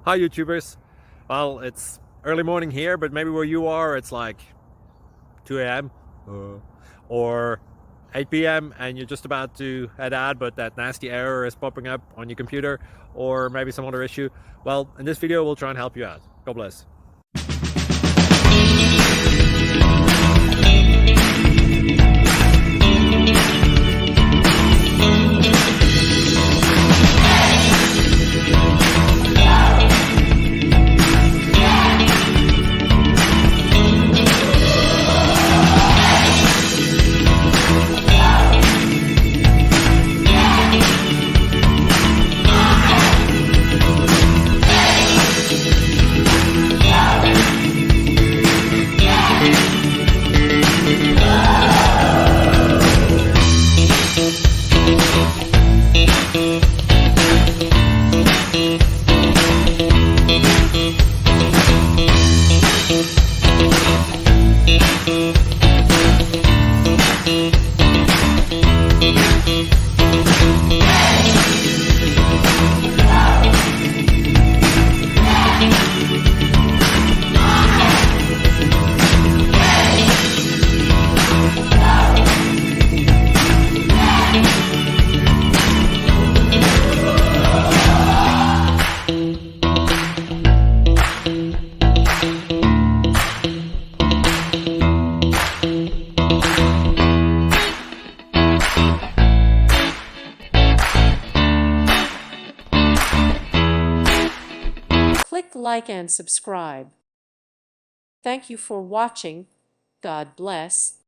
Hi YouTubers. Well, it's early morning here, but maybe where you are it's like 2 a.m. Or 8 p.m. and you're just about to head out, but that nasty error is popping up on your computer, or maybe some other issue. Well, in this video we'll try and help you out. God bless. Click like and subscribe. Thank you for watching. God bless.